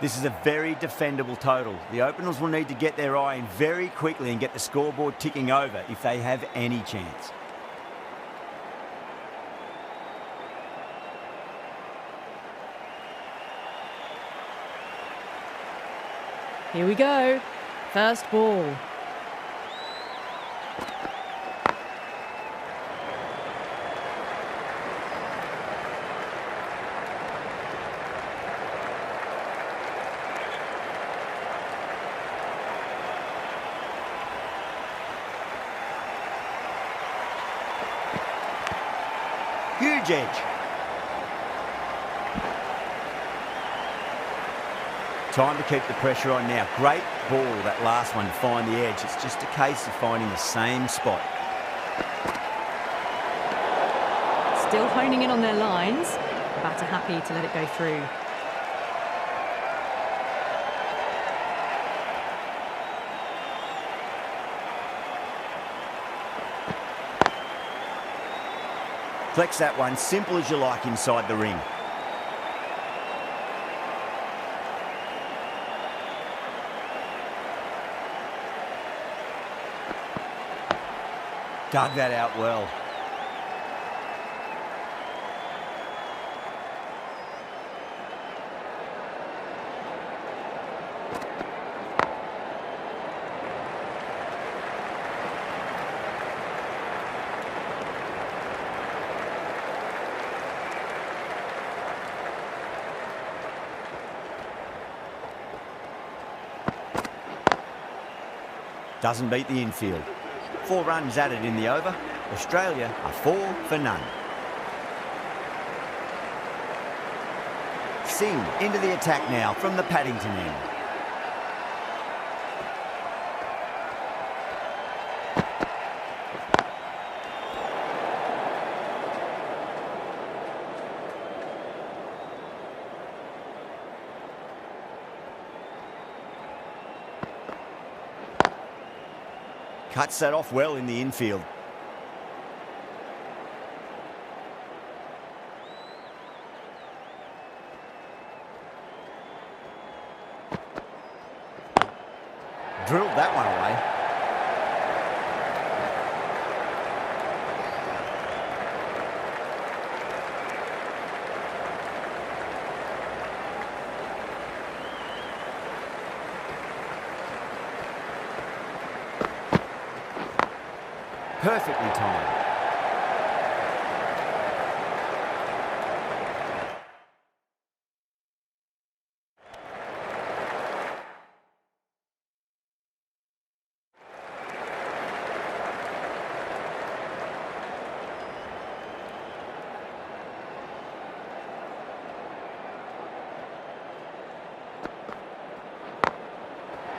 This is a very defendable total. The openers will need to get their eye in very quickly and get the scoreboard ticking over if they have any chance. Here we go. First ball. Huge edge. Time to keep the pressure on now. Great ball, that last one, to find the edge. It's just a case of finding the same spot. Still honing in on their lines. Batter happy to let it go through. Flex that one, simple as you like inside the ring. Dug that out well. Doesn't beat the infield. 4 runs added in the over. Australia are 4 for none. Singh into the attack now from the Paddington end. Cuts that off well in the infield. Drilled that one away. Perfectly timed.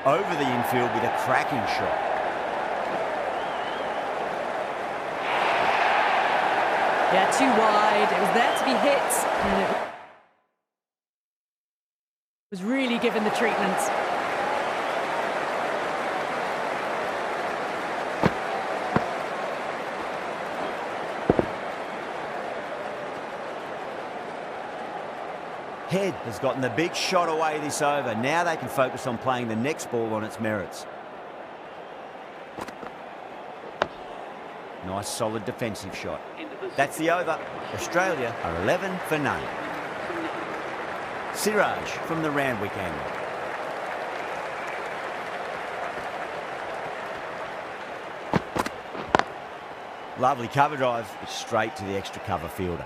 Over the infield with a cracking shot. Yeah, too wide. It was there to be hit. And it was really given the treatment. Head has gotten the big shot away this over. Now they can focus on playing the next ball on its merits. Nice solid defensive shot. That's the over. Australia are 11 for none. Siraj from the Randwick angle. Lovely cover drive, but straight to the extra cover fielder.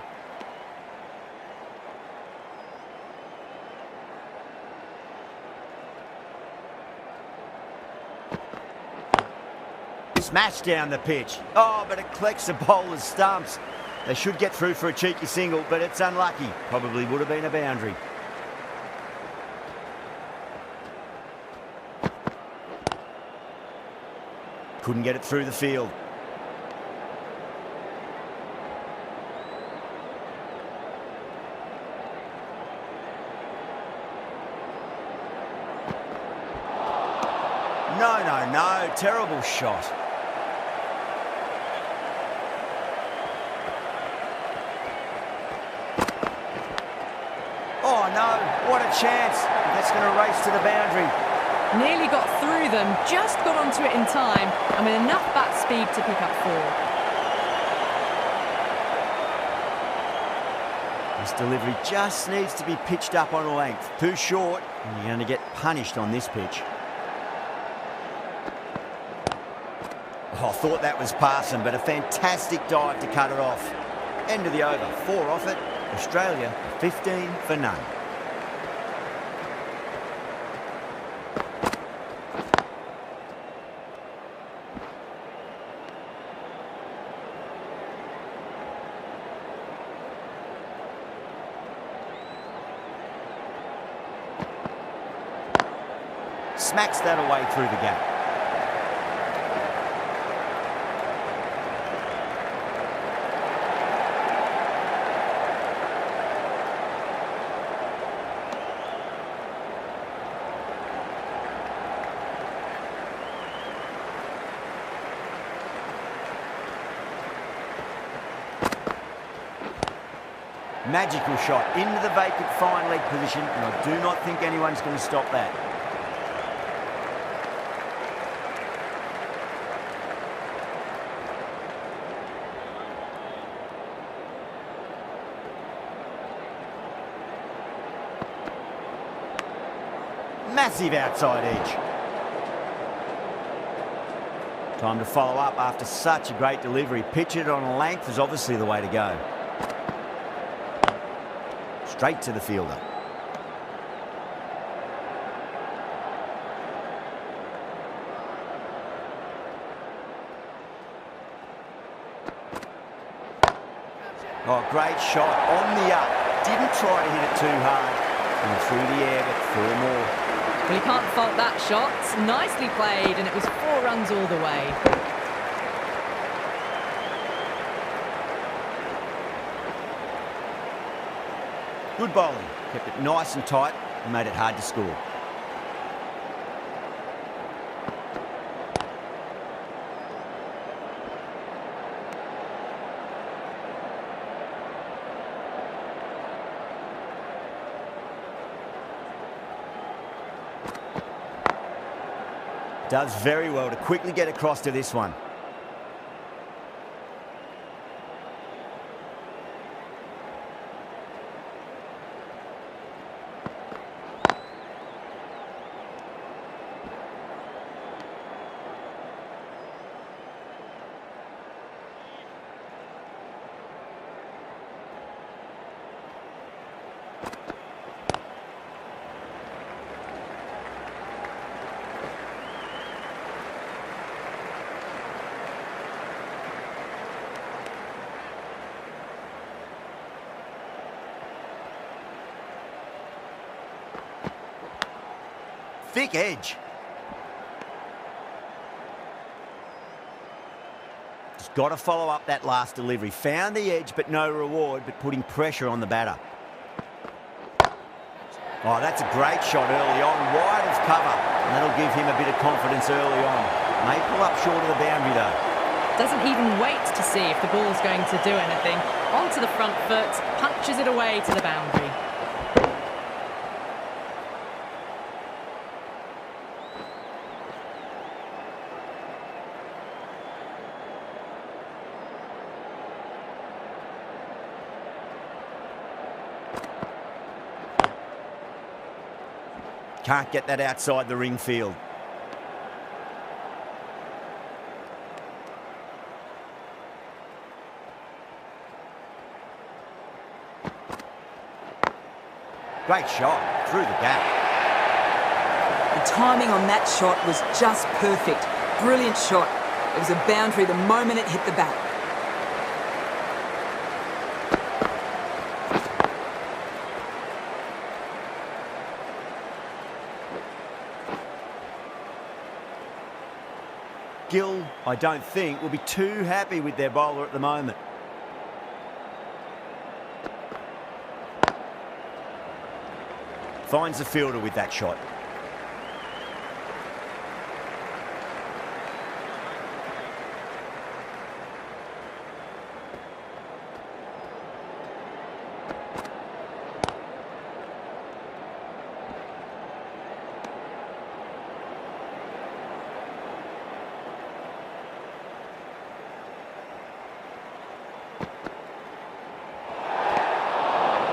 Smash down the pitch. Oh, but it collects the bowler's stumps. They should get through for a cheeky single, but it's unlucky. Probably would have been a boundary. Couldn't get it through the field. No. Terrible shot. Oh, Oh no, what a chance. That's going to race to the boundary. Nearly got through them, just got onto it in time, and with enough bat speed to pick up 4. This delivery just needs to be pitched up on a length. Too short, and you're going to get punished on this pitch. Oh, I thought that was passing, but a fantastic dive to cut it off. End of the over. 4 off it. Australia 15 for none. Smacks that away through the gap. Magical shot into the vacant fine leg position, and I do not think anyone's going to stop that. Massive outside edge. Time to follow up after such a great delivery. Pitch it on a length is obviously the way to go. Straight to the fielder. Oh, great shot on the up. Didn't try to hit it too hard. And through the air, but 4 more. Well, you can't fault that shot. Nicely played, and it was 4 runs all the way. Good bowling. Kept it nice and tight and made it hard to score. Does very well to quickly get across to this one. Thick edge. Just got to follow up that last delivery. Found the edge, but no reward, but putting pressure on the batter. Oh, that's a great shot early on, wide of cover. And that'll give him a bit of confidence early on. May pull up short of the boundary, though. Doesn't even wait to see if the ball's going to do anything. Onto the front foot, punches it away to the boundary. Can't get that outside the ring field. Great shot through the gap. The timing on that shot was just perfect. Brilliant shot. It was a boundary the moment it hit the bat. Gill, I don't think, will be too happy with their bowler at the moment. Finds the fielder with that shot.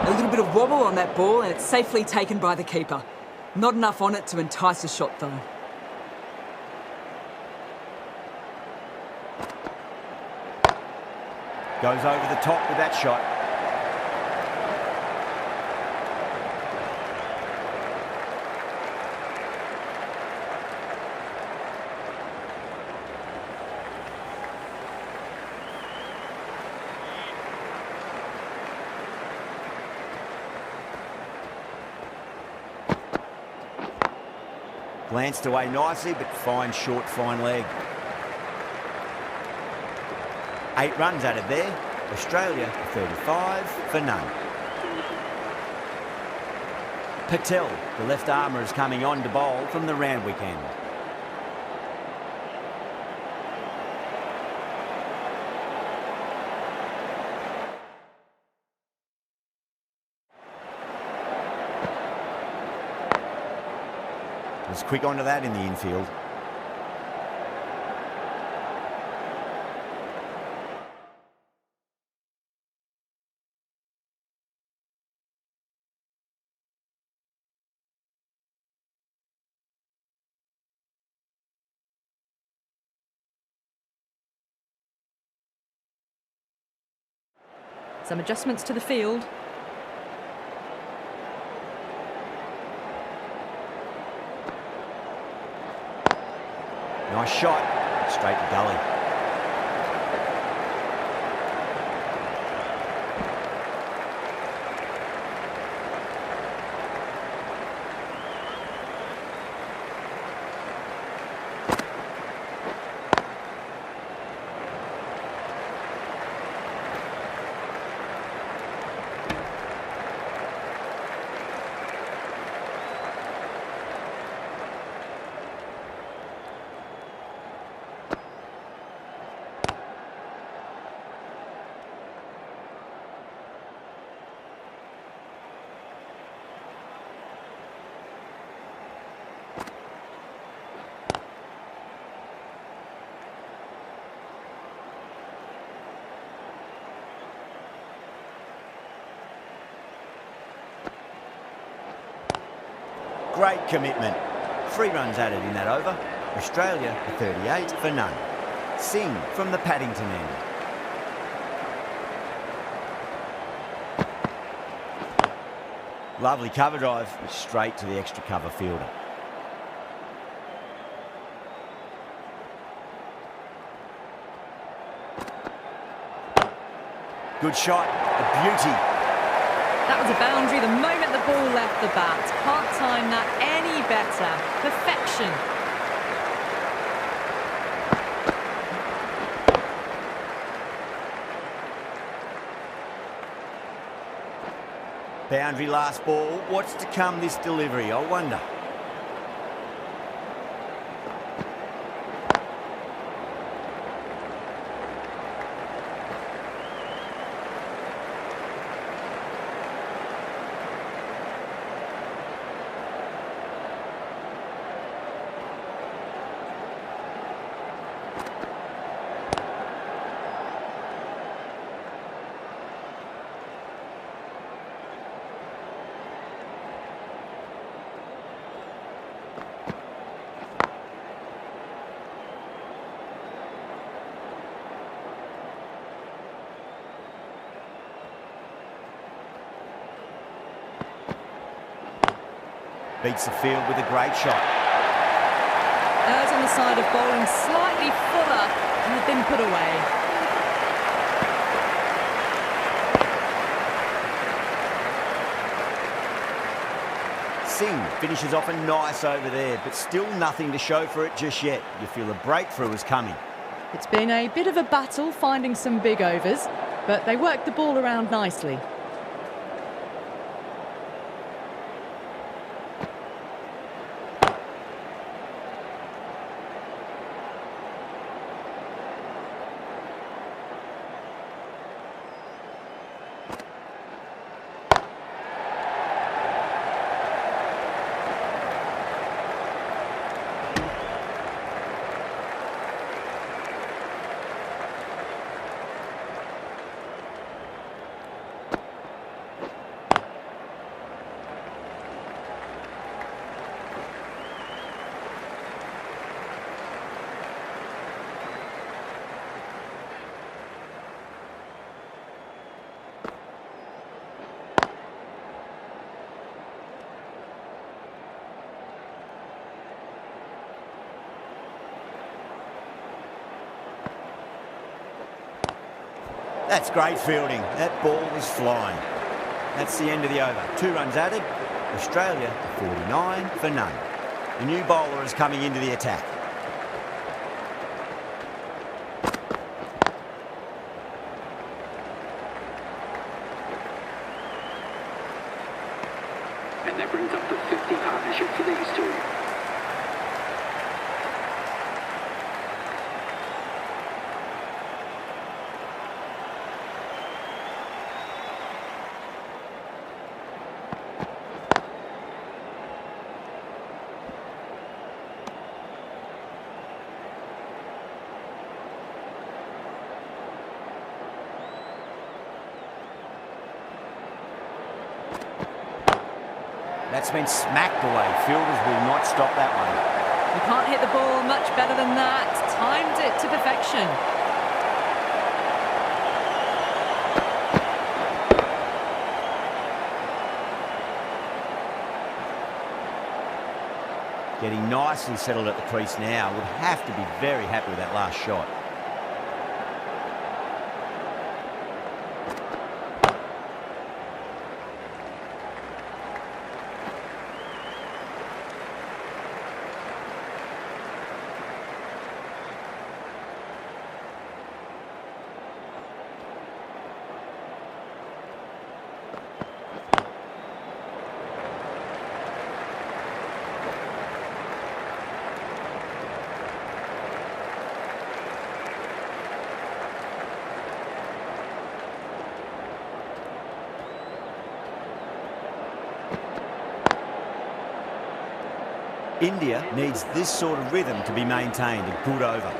A little bit of wobble on that ball and it's safely taken by the keeper. Not enough on it to entice a shot though. Goes over the top with that shot. Glanced away nicely, but fine short, fine leg. 8 runs added there. Australia 35 for none. Patel, the left armour, is coming on to bowl from the Randwick end. Was quick onto that in the infield. Some adjustments to the field. Nice shot, straight to gully. Great commitment. 3 runs added in that over. Australia 38 for none. Singh from the Paddington end. Lovely cover drive, straight to the extra cover fielder. Good shot, a beauty. That was a boundary the moment the ball left the bat. Can't time that any better. Perfection. Boundary last ball. What's to come this delivery, I wonder. Beats the field with a great shot. Errs on the side of bowling slightly fuller and had been put away. Singh finishes off a nice over there, but still nothing to show for it just yet. You feel a breakthrough is coming. It's been a bit of a battle finding some big overs, but they worked the ball around nicely. That's great fielding. That ball was flying. That's the end of the over. 2 runs added. Australia 49 for none. The new bowler is coming into the attack. And that brings up the 50 partnership for these two. That's been smacked away. Fielders will not stop that one. You can't hit the ball much better than that. Timed it to perfection. Getting nicely settled at the crease now. Would have to be very happy with that last shot. India needs this sort of rhythm to be maintained. A good over.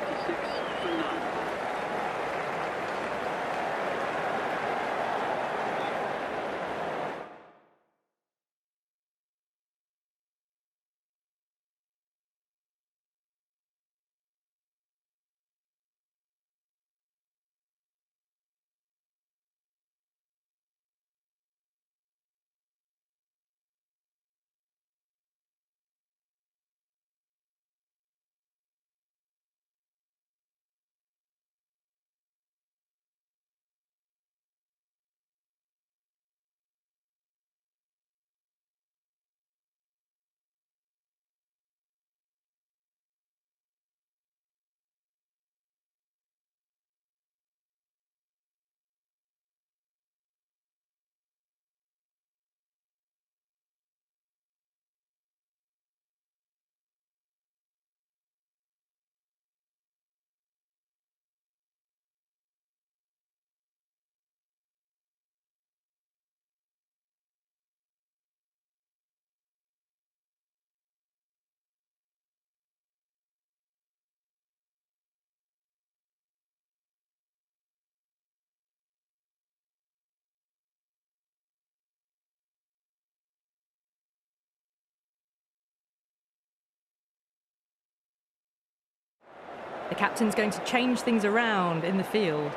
The captain's going to change things around in the field.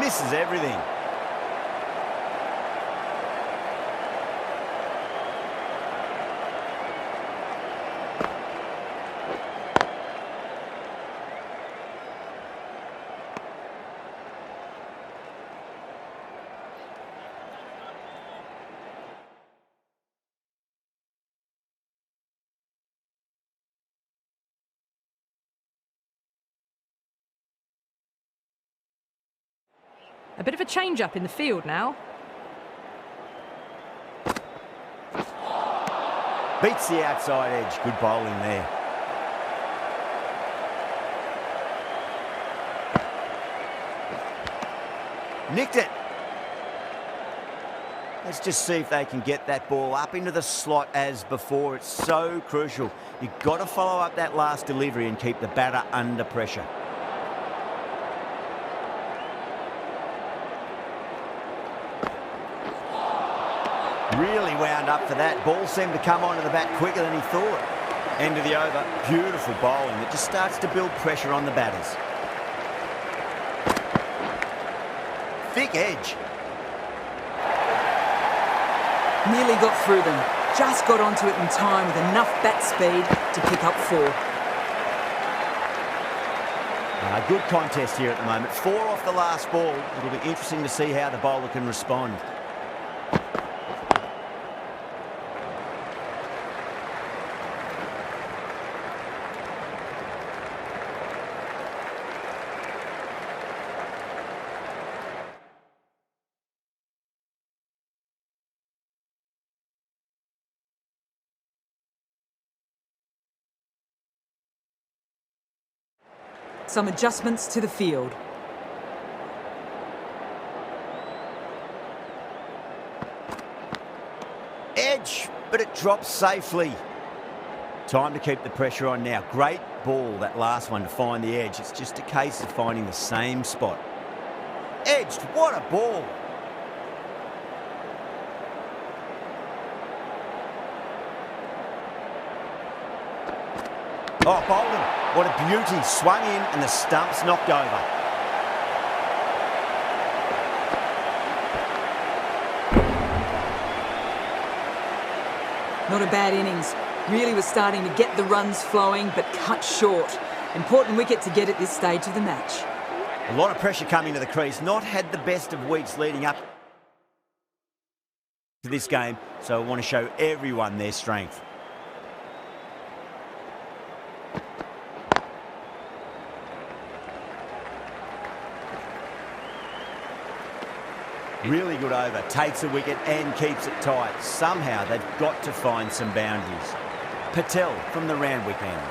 Misses everything. A bit of a change-up in the field now. Beats the outside edge. Good bowling there. Nicked it. Let's just see if they can get that ball up into the slot as before. It's so crucial. You've got to follow up that last delivery and keep the batter under pressure. Really wound up for that. Ball seemed to come onto the bat quicker than he thought. End of the over. Beautiful bowling that just starts to build pressure on the batters. Thick edge. Nearly got through them. Just got onto it in time with enough bat speed to pick up 4. A good contest here at the moment. 4 off the last ball. It'll be interesting to see how the bowler can respond. Some adjustments to the field. Edge, but it drops safely. Time to keep the pressure on now. Great ball, that last one, to find the edge. It's just a case of finding the same spot. Edged, what a ball. Oh, Bolden, what a beauty. Swung in and the stump's knocked over. Not a bad innings. Really was starting to get the runs flowing, but cut short. Important wicket to get at this stage of the match. A lot of pressure coming to the crease. Not had the best of weeks leading up to this game, so I want to show everyone their strength. Really good over, takes a wicket and keeps it tight. Somehow they've got to find some boundaries. Patel from the Randwick end.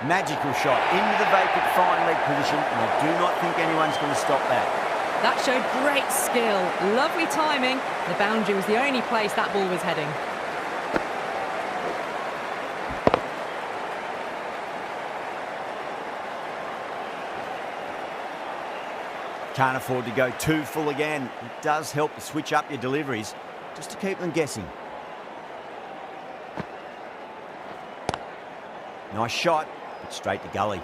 Magical shot into the vacant fine leg position, and I do not think anyone's going to stop that. That showed great skill, lovely timing. The boundary was the only place that ball was heading. Can't afford to go too full again. It does help to switch up your deliveries, just to keep them guessing. Nice shot, but straight to gully.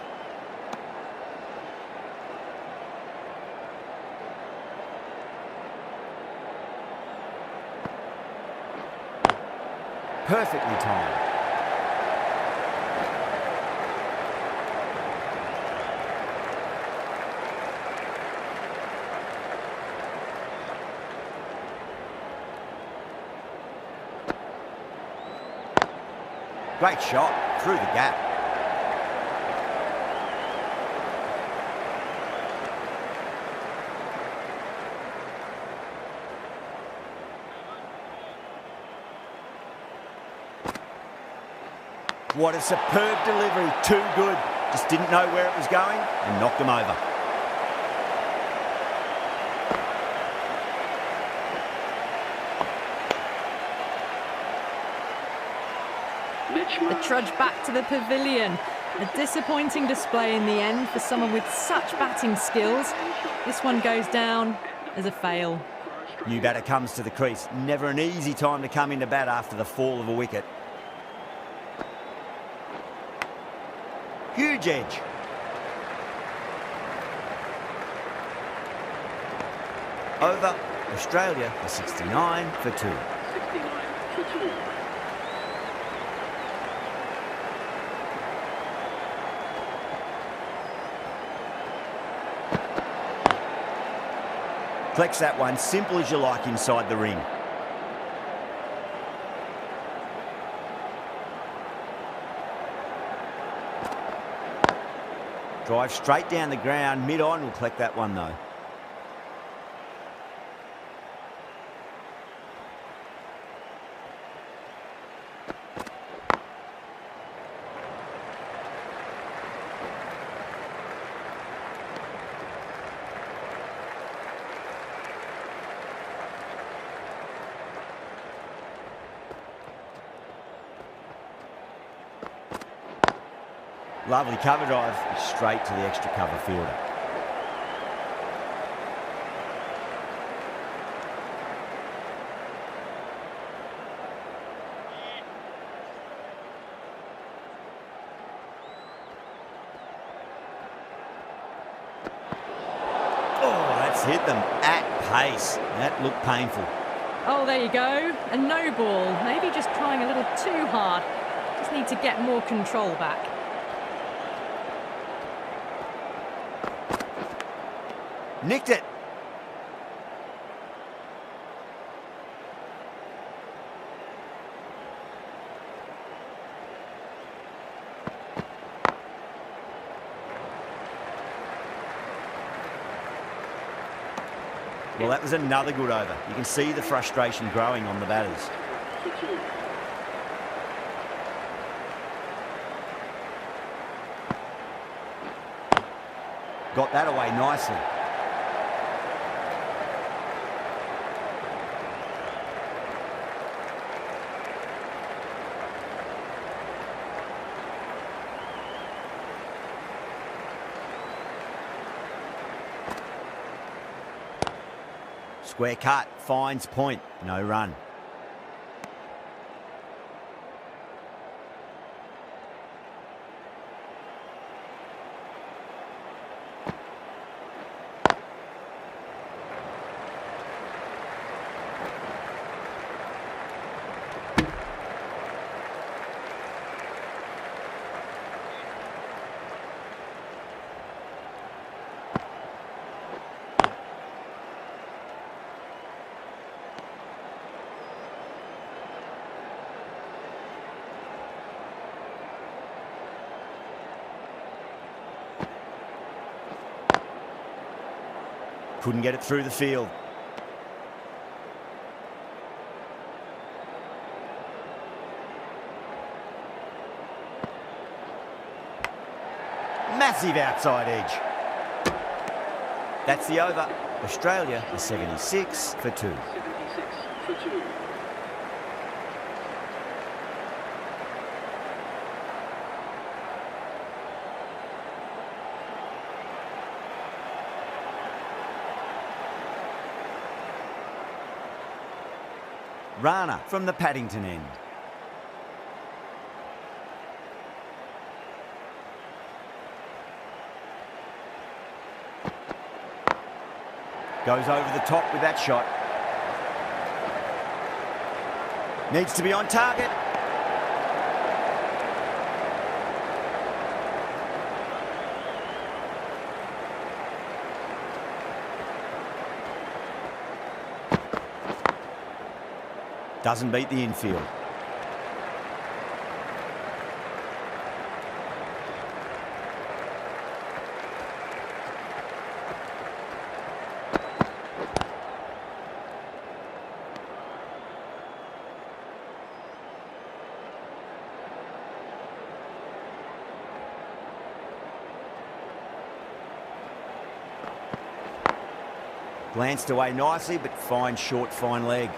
Perfectly timed. Great shot, through the gap. What a superb delivery, too good. Just didn't know where it was going and knocked him over. The trudge back to the pavilion. A disappointing display in the end for someone with such batting skills. This one goes down as a fail. New batter comes to the crease. Never an easy time to come into bat after the fall of a wicket. Huge edge. Over. Australia for 69 for 2. 69 for 2. Flex that one, simple as you like inside the ring. Drive straight down the ground, mid-on, will collect that one though. Lovely cover drive, straight to the extra cover fielder. Oh, that's hit them at pace. That looked painful. Oh, there you go. A no ball. Maybe just trying a little too hard. just need to get more control back. Nicked it. Well, that was another good over. You can see the frustration growing on the batters. Got that away nicely. Square cut, finds point, no run. Couldn't get it through the field. Massive outside edge. That's the over. Australia are 76 for 2. 76 for 2. Rana from the Paddington end. Goes over the top with that shot. Needs to be on target. Doesn't beat the infield. Glanced away nicely, but fine short, fine leg.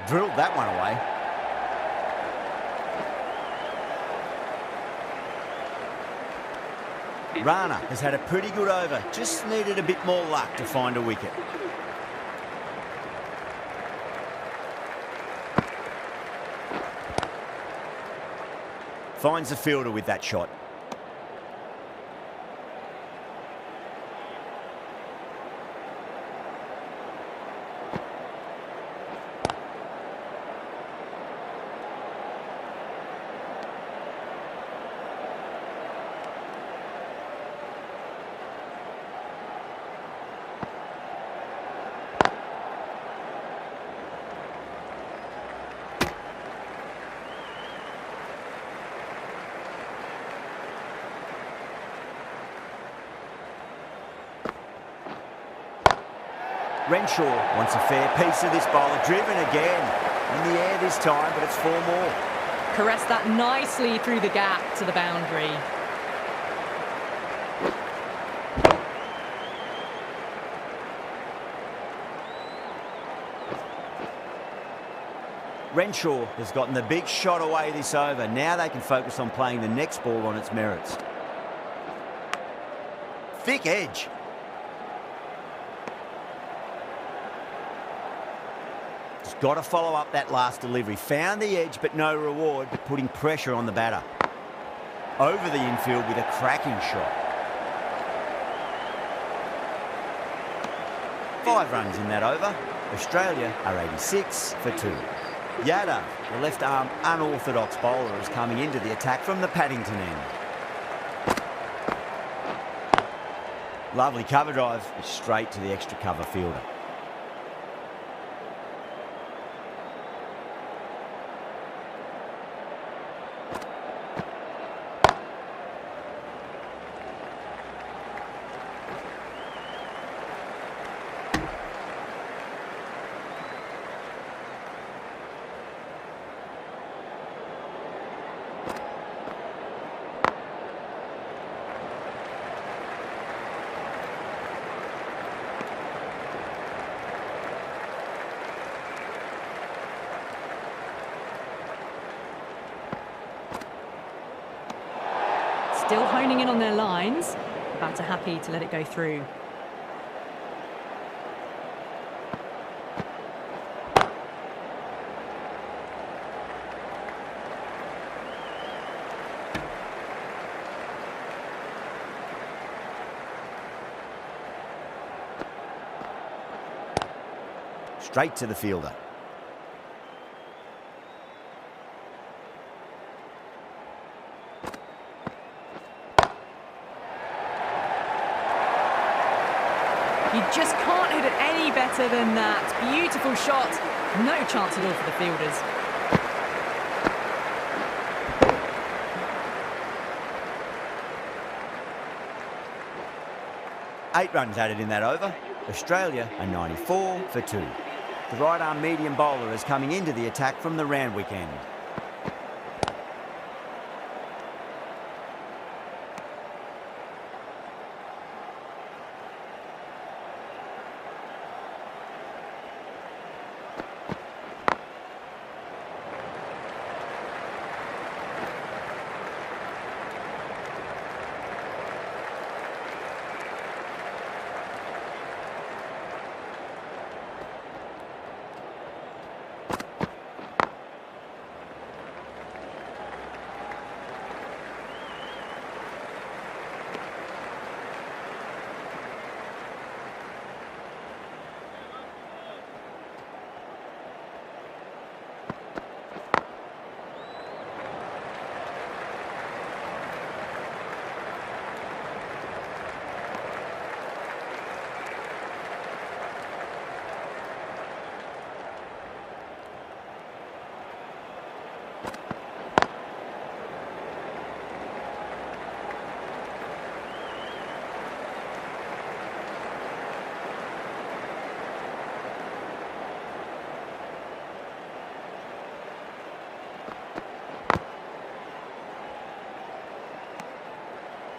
Drilled that one away. Rana has had a pretty good over. Just needed a bit more luck to find a wicket. Finds the fielder with that shot. Renshaw wants a fair piece of this bowler. Driven again. In the air this time, but it's 4 more. Caressed that nicely through the gap to the boundary. Renshaw has gotten the big shot away this over. Now they can focus on playing the next ball on its merits. Thick edge. Just got to follow up that last delivery. Found the edge, but no reward, putting pressure on the batter. Over the infield with a cracking shot. 5 runs in that over. Australia are 86 for 2. Yada, the left-arm unorthodox bowler, is coming into the attack from the Paddington end. Lovely cover drive, straight to the extra cover fielder. Still honing in on their lines. Batter happy to let it go through. Straight to the fielder. You just can't hit it any better than that. Beautiful shot. No chance at all for the fielders. Eight runs added in that over. Australia are 94 for 2. The right-arm medium bowler is coming into the attack from the Randwick end.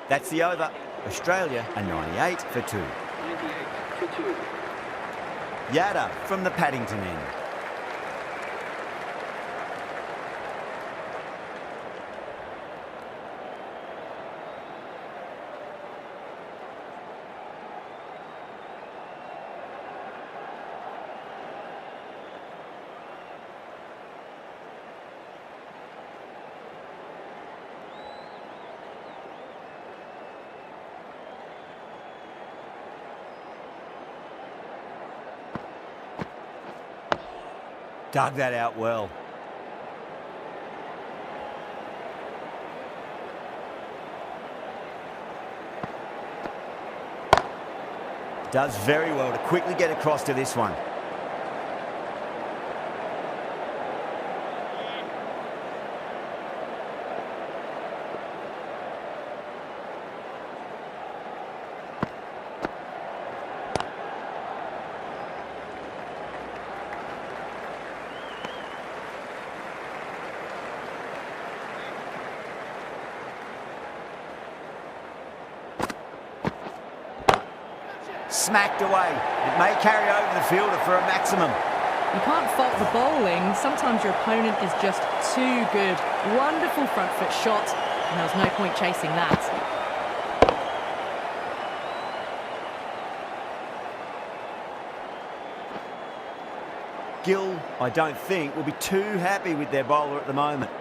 That's the over. Australia are 98 for 2. 98 for 2. Yada from the Paddington end. Dug that out well. Does very well to quickly get across to this one. Smacked away. It may carry over the fielder for a maximum. You can't fault the bowling. Sometimes your opponent is just too good. Wonderful front foot shot, and there was no point chasing that. Gill, I don't think, will be too happy with their bowler at the moment.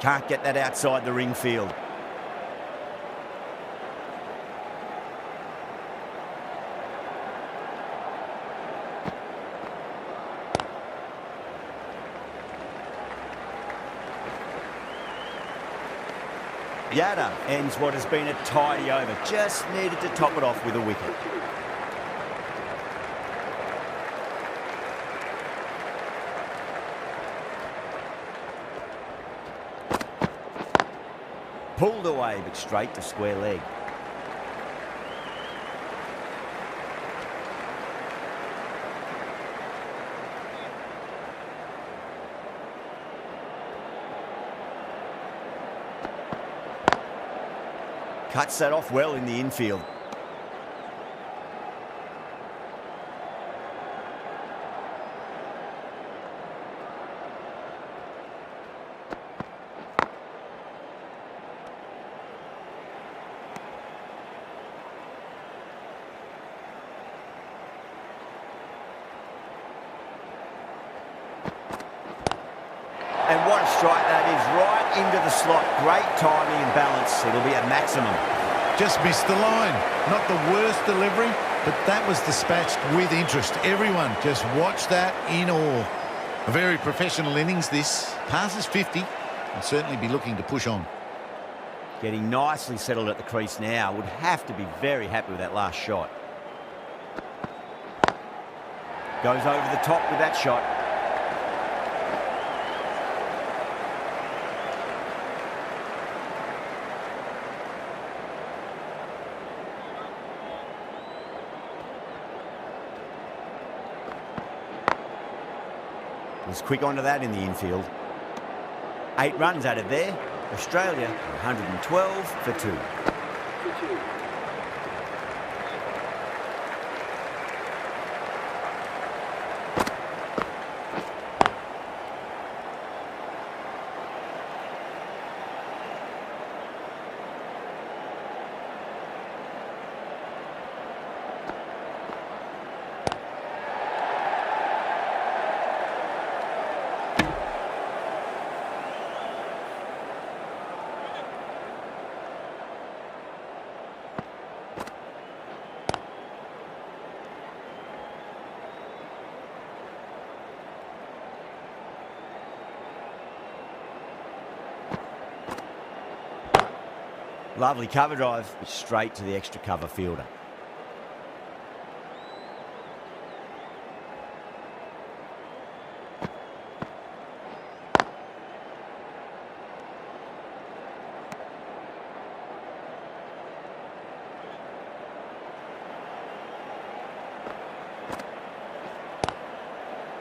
Can't get that outside the ring field. Yada ends what has been a tidy over. Just needed to top it off with a wicket. Pulled away, but straight to square leg. Cuts that off well in the infield. And what a strike that is, right into the slot. Great timing and balance. It'll be a maximum. Just missed the line. Not the worst delivery, but that was dispatched with interest. Everyone just watched that in awe. A very professional innings this. Passes 50 and certainly be looking to push on. Getting nicely settled at the crease now. Would have to be very happy with that last shot. Goes over the top with that shot. Was quick onto that in the infield. 8 runs out of there. Australia 112 for 2. For 2. Lovely cover drive, straight to the extra cover fielder.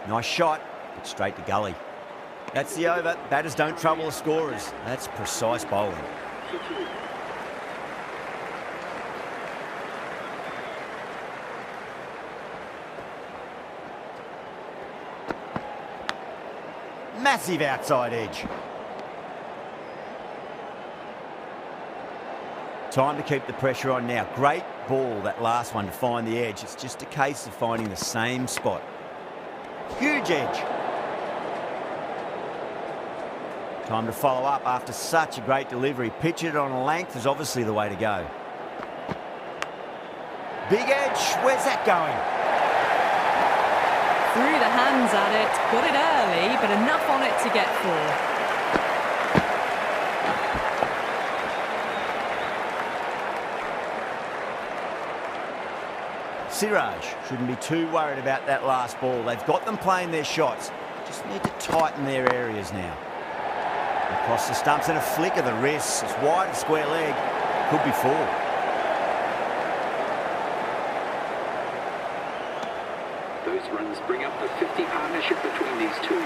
Nice shot, but straight to gully. That's the over. Batters don't trouble the scorers. That's precise bowling. For 2. Massive outside edge. Time to keep the pressure on now. Great ball, that last one, to find the edge. It's just a case of finding the same spot. Huge edge. Time to follow up after such a great delivery. Pitch it on a length is obviously the way to go. Big edge. Where's that going? Threw the hands at it, got it early, but enough on it to get 4. Siraj shouldn't be too worried about that last ball. They've got them playing their shots. Just need to tighten their areas now. Across the stumps and a flick of the wrists. It's wide of square leg. Could be 4. Those runs bring up the 50 partnership between these two.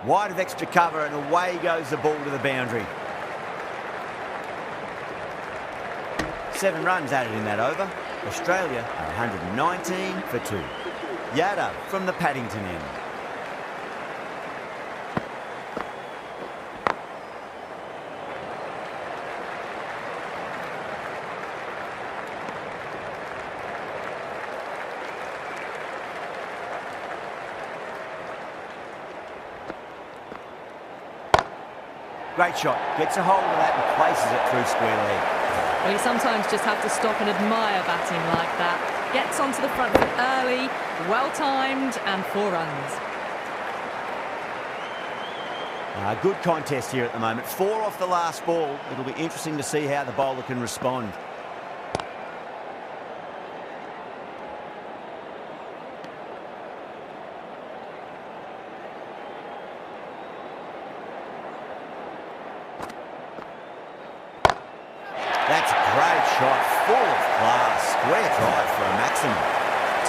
Wide of extra cover and away goes the ball to the boundary. 7 runs added in that over. Australia are 119 for 2. Yada from the Paddington end. Great shot. Gets a hold of that and places it through square leg. Well, you sometimes just have to stop and admire batting like that. Gets onto the front foot early, well-timed, and 4 runs. Good contest here at the moment. 4 off the last ball. It'll be interesting to see how the bowler can respond. That's a great shot, full of class. Square drive for a maximum.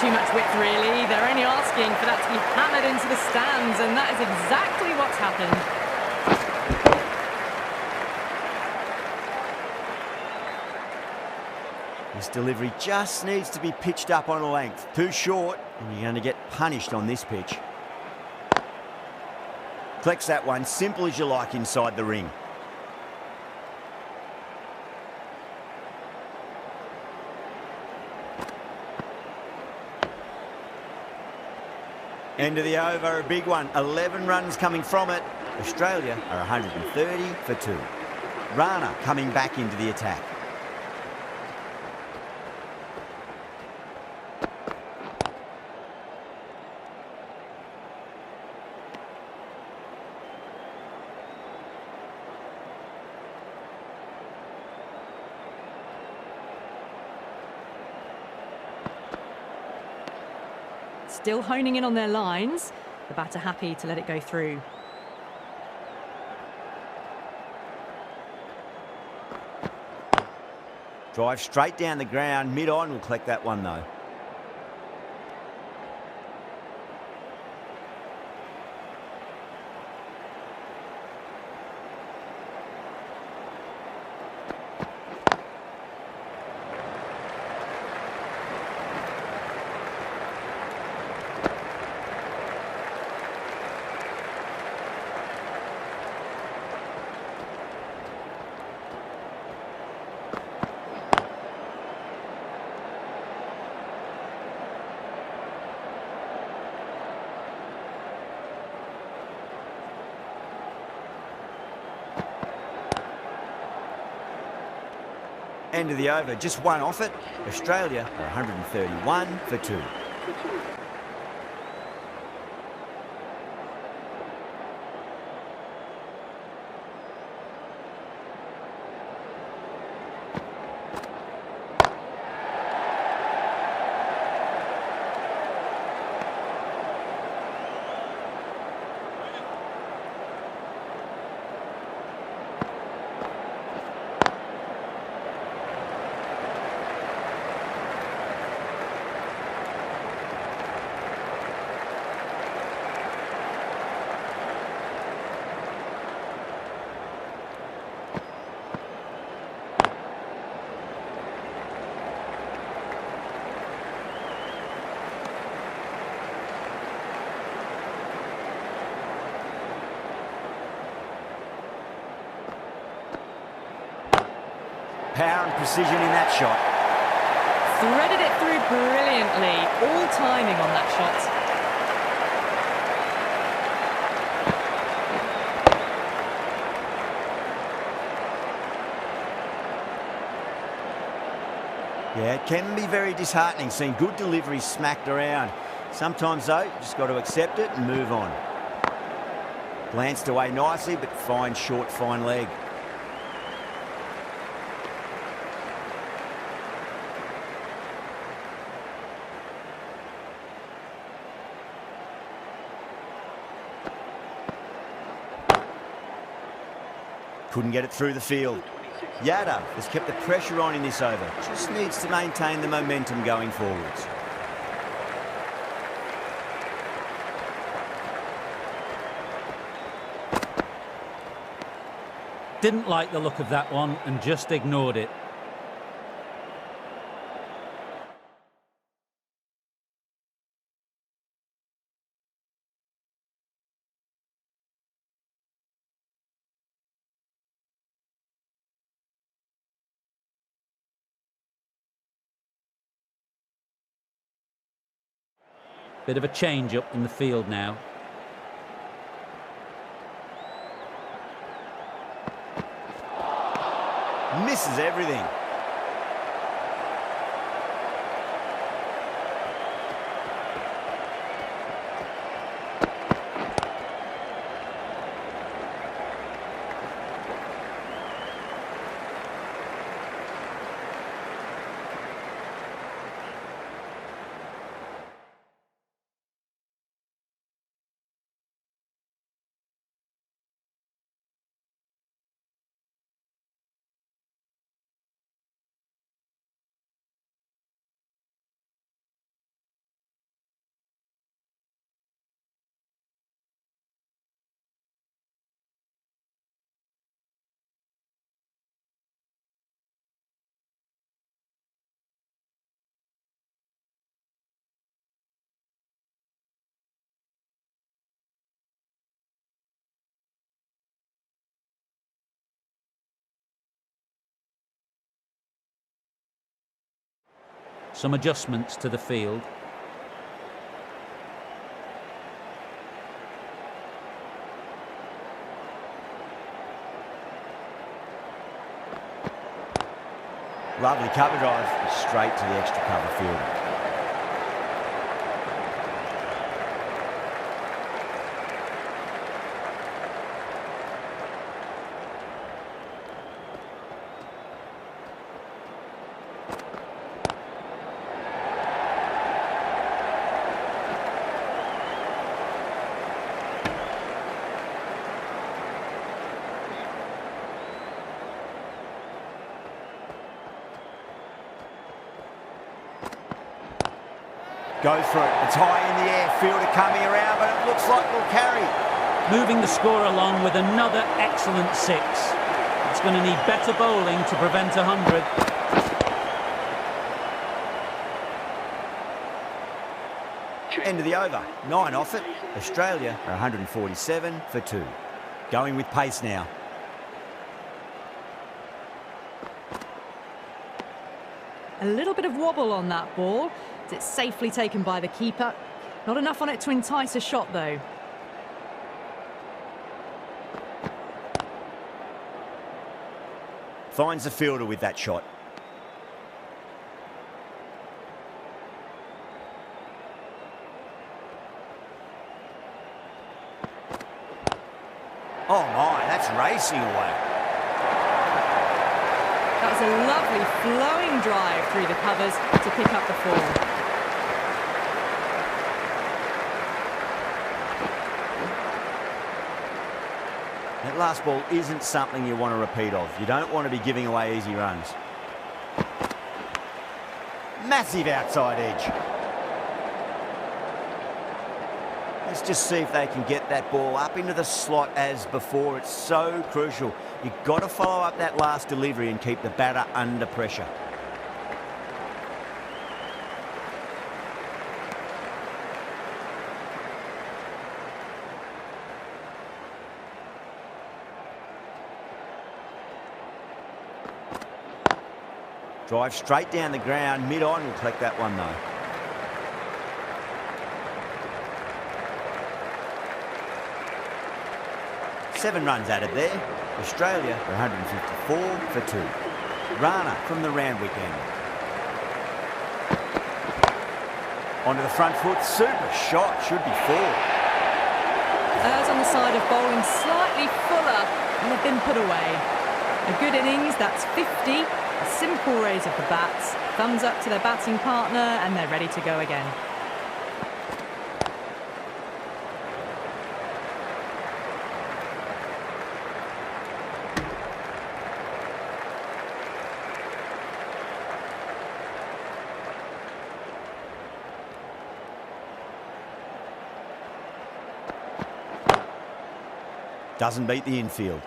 Too much width, really. They're only asking for that to be hammered into the stands, and that is exactly what's happened. This delivery just needs to be pitched up on a length. Too short, and you're going to get punished on this pitch. Collects that one, simple as you like, inside the ring. End of the over, a big one. 11 runs coming from it. Australia are 130 for 2. Rana coming back into the attack. Still honing in on their lines. The batter happy to let it go through. Drive straight down the ground. Mid-on will collect that one though. End of the over, just 1 off it. Australia are 131 for 2. Power and precision in that shot. Threaded it through brilliantly. All timing on that shot. Yeah, it can be very disheartening seeing good deliveries smacked around. Sometimes though, you just got to accept it and move on. Glanced away nicely, but fine short, fine leg. Couldn't get it through the field. Yada has kept the pressure on in this over. Just needs to maintain the momentum going forwards. Didn't like the look of that one and just ignored it. Bit of a change up in the field now. Misses everything. Some adjustments to the field. Lovely cover drive, straight to the extra cover field. Goes for it. It's high in the air. Fielder coming around, but it looks like we'll carry. Moving the score along with another excellent 6. It's going to need better bowling to prevent 100. End of the over. 9 off it. Australia are 147 for 2. Going with pace now. A little bit of wobble on that ball. It's safely taken by the keeper. Not enough on it to entice a shot, though. Finds the fielder with that shot. Oh my, that's racing away. That was a lovely flowing drive through the covers to pick up the ball. That last ball isn't something you want to repeat of. You don't want to be giving away easy runs. Massive outside edge. Let's just see if they can get that ball up into the slot as before. It's so crucial. You've got to follow up that last delivery and keep the batter under pressure. Drive straight down the ground, mid-on. We'll collect that one, though. Seven runs added there. Australia are 154 for 2. Rana from the Randwick end. Onto the front foot. Super shot. Should be 4. Errs on the side of bowling slightly fuller, and they've been put away. A good innings, that's 50. A simple raise of the bats. Thumbs up to their batting partner, and they're ready to go again. Doesn't beat the infield.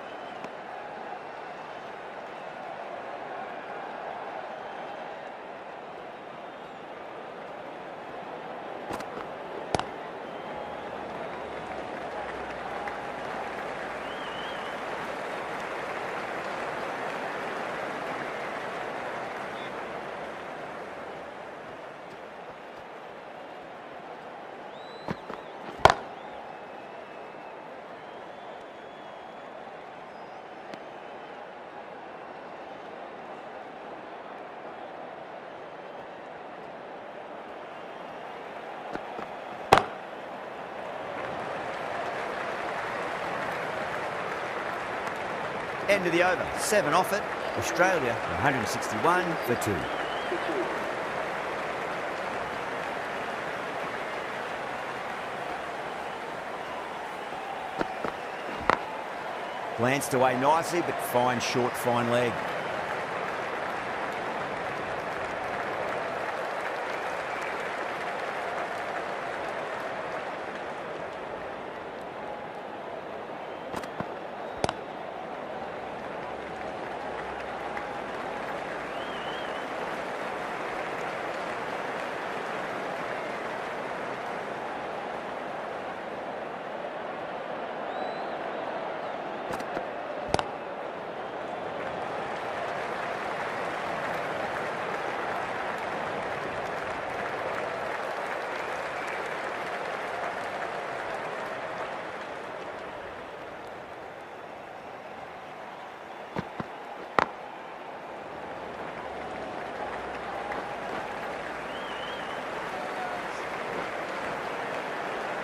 End of the over. 7 off it. Australia 161 for 2. Glanced away nicely, but fine short, fine leg.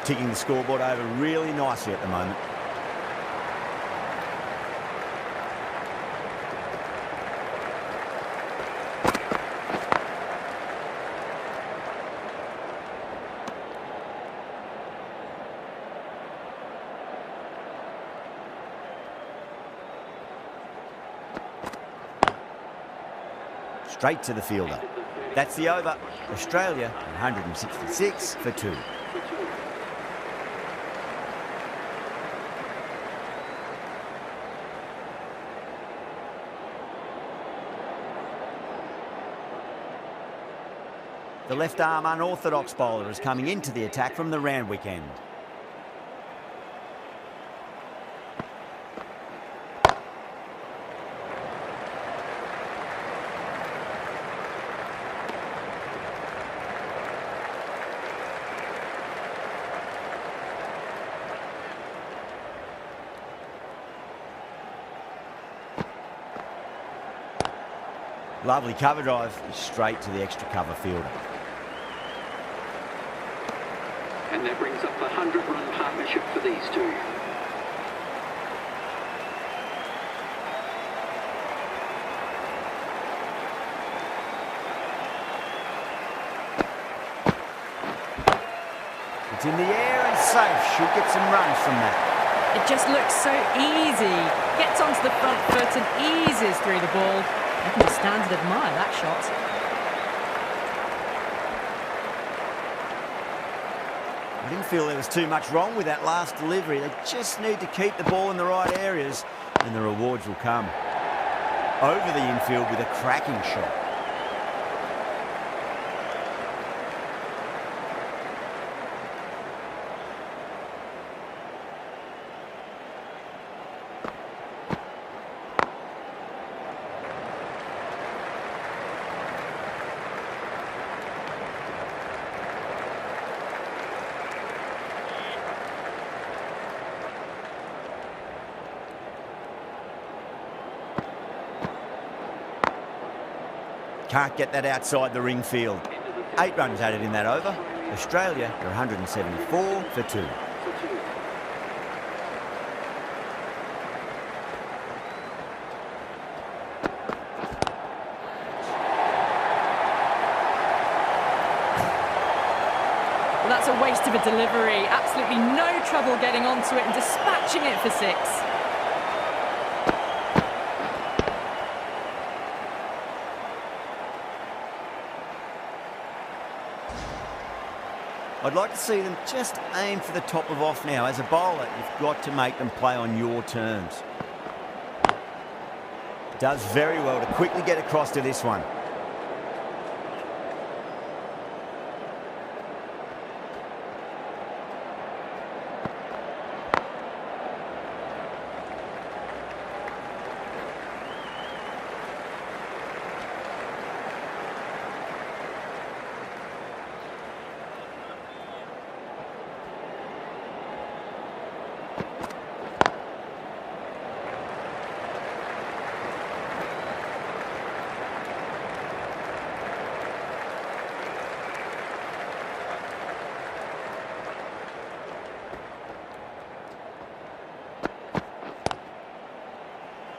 Ticking the scoreboard over really nicely at the moment. Straight to the fielder. That's the over. Australia 166 for 2. The left-arm unorthodox bowler is coming into the attack from the Randwick end. Lovely cover drive, straight to the extra cover fielder. And that brings up the 100-run partnership for these two. It's in the air and safe. Should get some runs from that. It just looks so easy. Gets onto the front foot and eases through the ball. I can just stand and admire that shot. I didn't feel there was too much wrong with that last delivery. They just need to keep the ball in the right areas and the rewards will come. Over the infield with a cracking shot. Can't get that outside the ring field. 8 runs added in that over. Australia are 174 for 2. Well, that's a waste of a delivery. Absolutely no trouble getting onto it and dispatching it for 6. I'd like to see them just aim for the top of off now. As a bowler, you've got to make them play on your terms. Does very well to quickly get across to this one.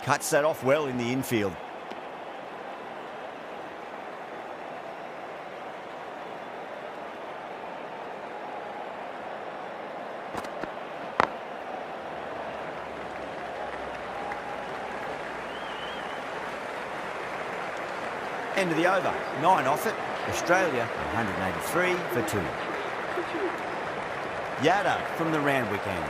Cuts that off well in the infield. End of the over. 9 off it. Australia 183 for 2. Yada from the Randwick end.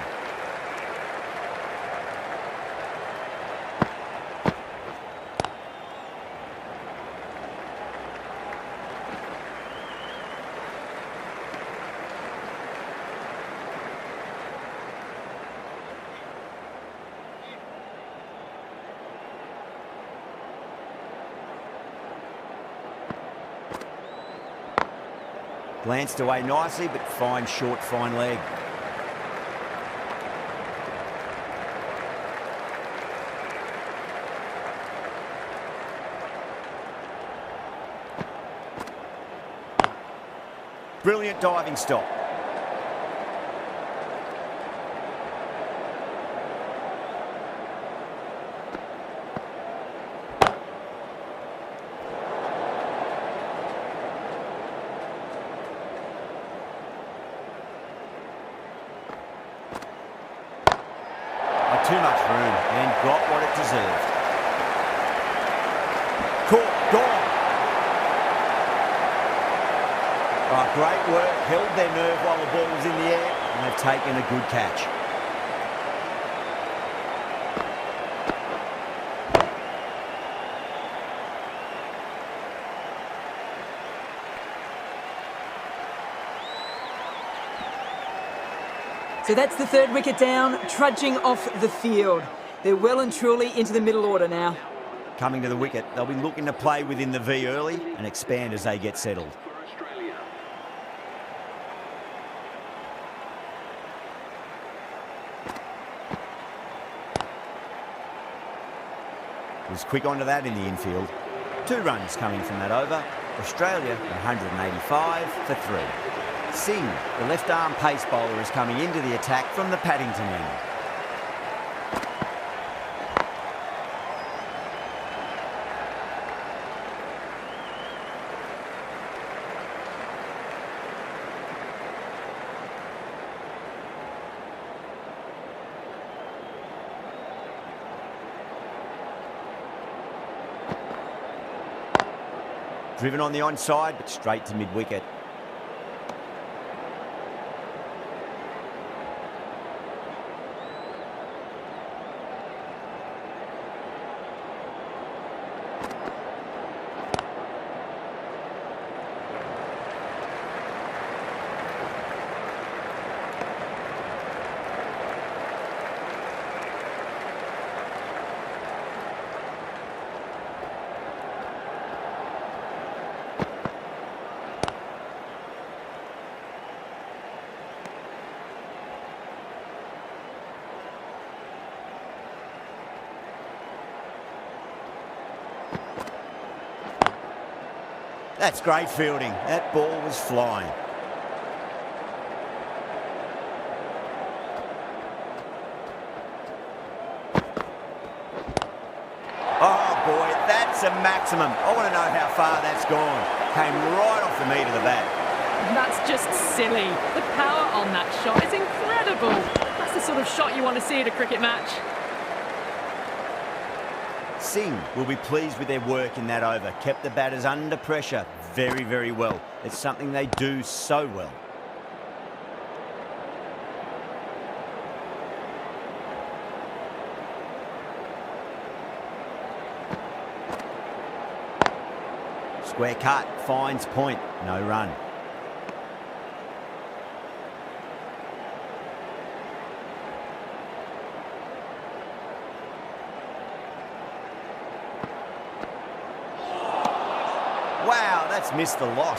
Glanced away nicely, but fine short, fine leg. Brilliant diving stop. Too much room and got what it deserved. Caught, gone. Oh, great work, held their nerve while the ball was in the air, and they've taken a good catch. So that's the third wicket down, trudging off the field. They're well and truly into the middle order now. Coming to the wicket, they'll be looking to play within the V early and expand as they get settled. Was quick onto that in the infield. 2 runs coming from that over. Australia 185 for 3. Singh, the left-arm pace bowler, is coming into the attack from the Paddington end. Driven on the onside, but straight to mid-wicket. That's great fielding. That ball was flying. Oh boy, that's a maximum. I want to know how far that's gone. Came right off the meat of the bat. That's just silly. The power on that shot is incredible. That's the sort of shot you want to see at a cricket match. Singh will be pleased with their work in that over. Kept the batters under pressure very, very well. It's something they do so well. Square cut, finds point, no run. Wow, that's missed the lot.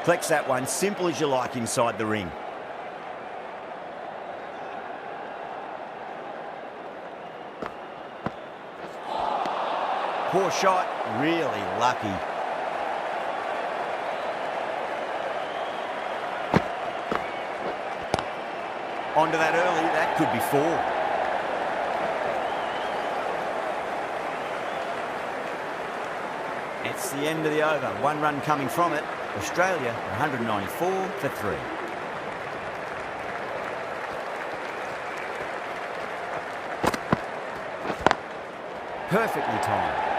Collects that one, simple as you like inside the ring. Poor shot, really lucky. Onto that early, that could be 4. It's the end of the over. 1 run coming from it. Australia 194 for 3. Perfectly timed.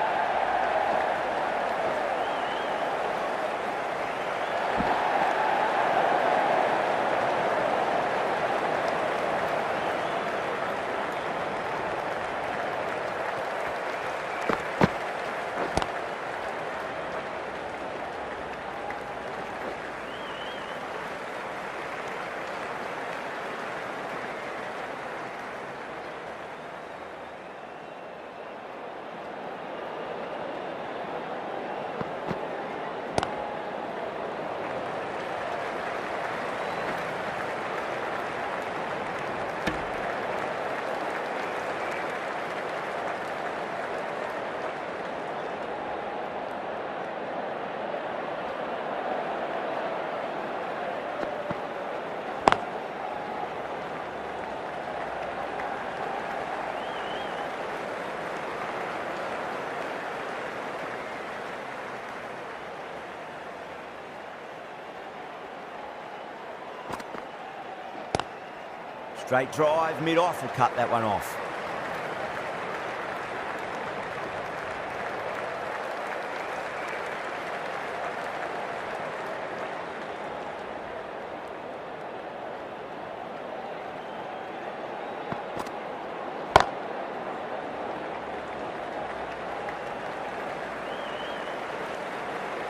Straight drive, mid-off will cut that one off.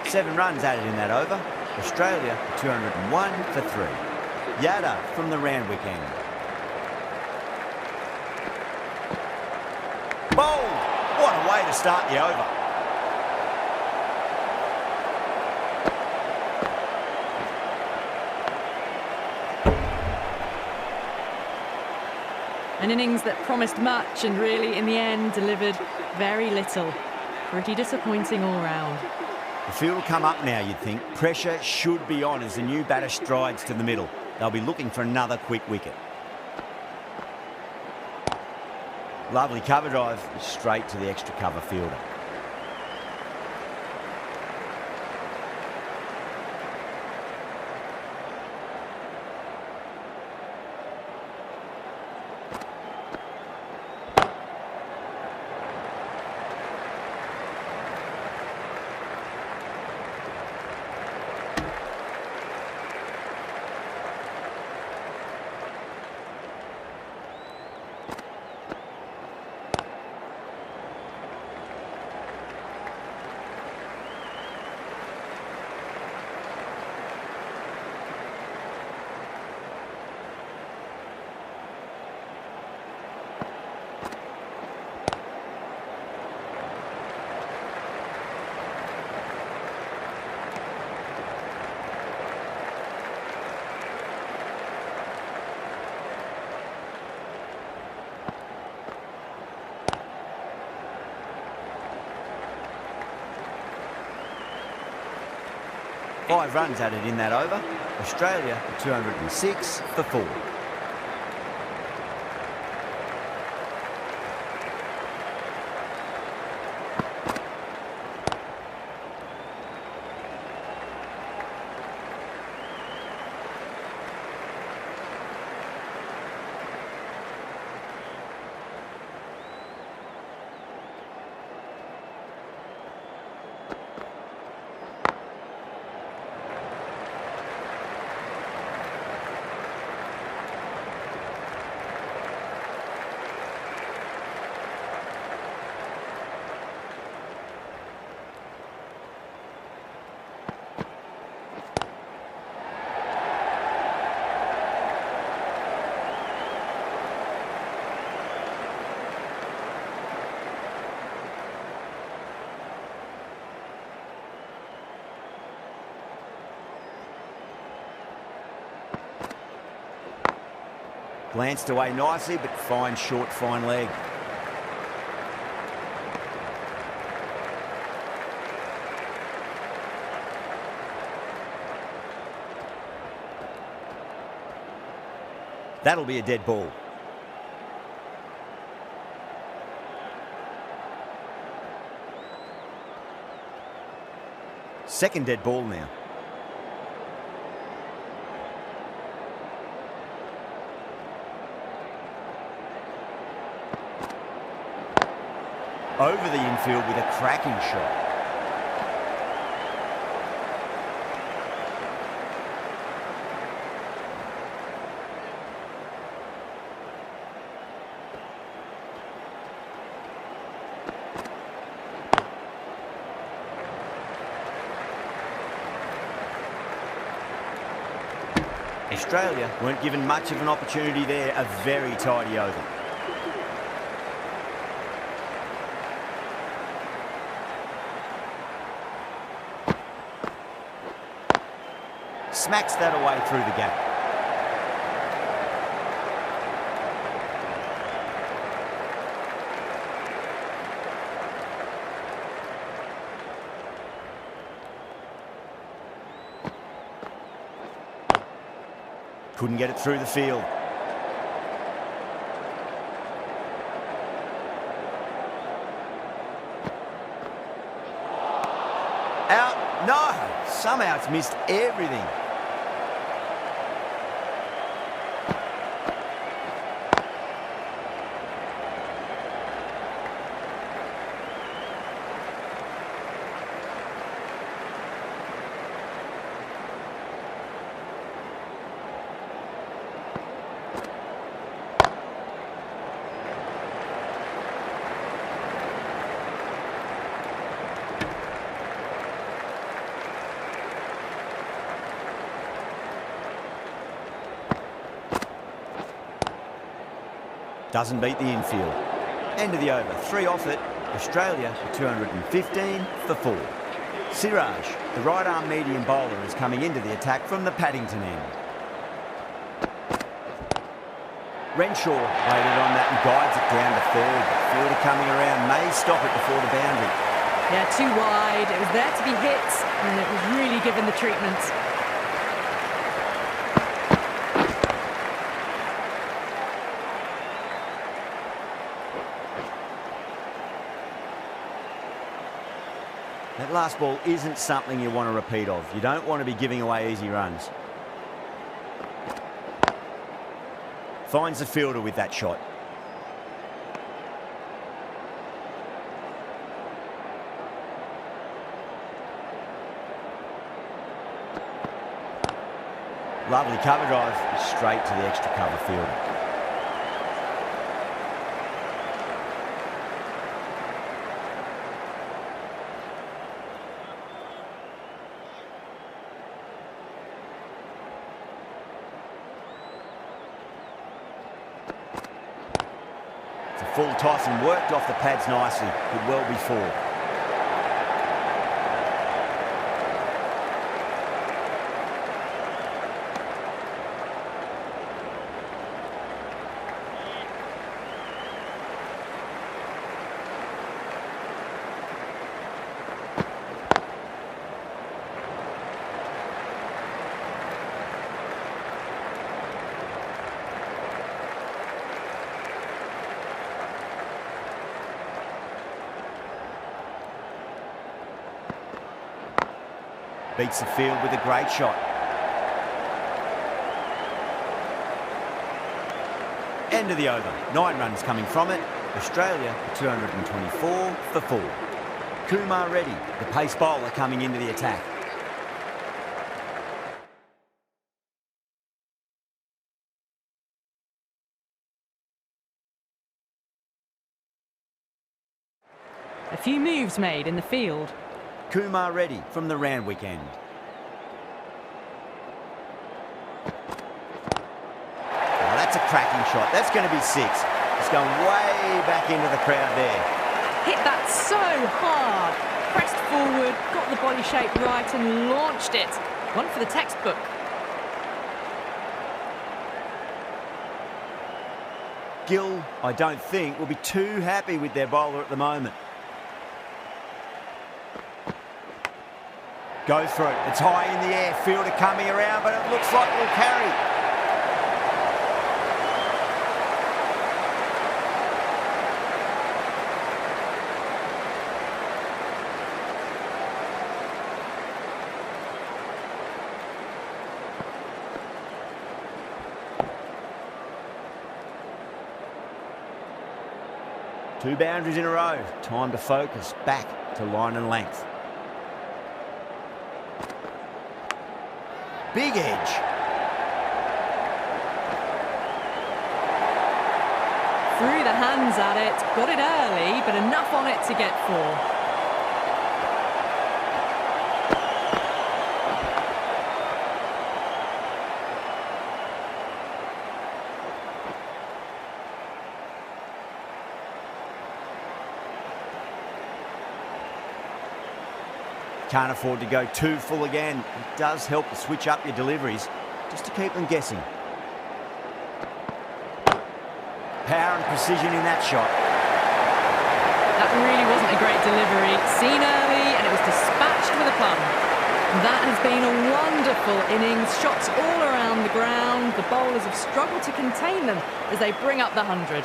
Seven runs added in that over. Australia 201 for 3. Yada from the Randwick end. Bowled! What a way to start the over. An innings that promised much and really, in the end, delivered very little. Pretty disappointing all round. The field will come up now, you'd think. Pressure should be on as the new batter strides to the middle. They'll be looking for another quick wicket. Lovely cover drive, straight to the extra cover fielder. Five runs added in that over. Australia 206 for 4. Glanced away nicely, but fine short, fine leg. That'll be a dead ball. Second dead ball now. Over the infield with a cracking shot. Australia weren't given much of an opportunity there. A very tidy over. Smacks that away through the gap. Couldn't get it through the field. Out. No! Somehow it's missed everything. Doesn't beat the infield. End of the over. 3 off it. Australia 215 for 4. Siraj, the right-arm medium bowler, is coming into the attack from the Paddington end. Renshaw waited on that and guides it down to third. Fielder coming around may stop it before the boundary. Yeah, too wide. It was there to be hit, and it was really given the treatment. That last ball isn't something you want to repeat of. You don't want to be giving away easy runs. Finds the fielder with that shot. Lovely cover drive, straight to the extra cover fielder. Full toss and worked off the pads nicely. Could well be 4. Beats the field with a great shot. End of the over. 9 runs coming from it. Australia 224 for 4. Kumar Reddy, the pace bowler, coming into the attack. A few moves made in the field. Kumar Reddy from the Randwick end. Oh, that's a cracking shot. That's going to be 6. It's going way back into the crowd there. Hit that so hard. Pressed forward, got the body shape right and launched it. One for the textbook. Gill, I don't think, will be too happy with their bowler at the moment. Goes for it. It's high in the air. Fielder coming around, but it looks like we'll carry. 2 boundaries in a row. Time to focus. Back to line and length. Big edge. Threw the hands at it, got it early, but enough on it to get 4. Can't afford to go too full again. It does help to switch up your deliveries, just to keep them guessing. Power and precision in that shot. That really wasn't a great delivery. Seen early, and it was dispatched with a plum. That has been a wonderful innings. Shots all around the ground. The bowlers have struggled to contain them as they bring up the 100.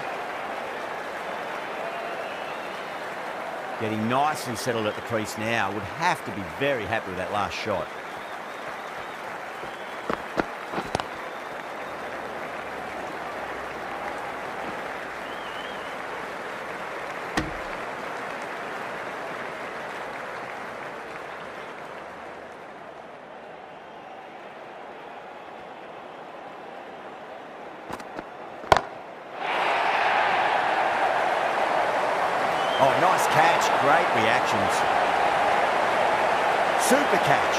Getting nicely settled at the crease now. Would have to be very happy with that last shot. Oh, nice catch. Great reactions. Super catch.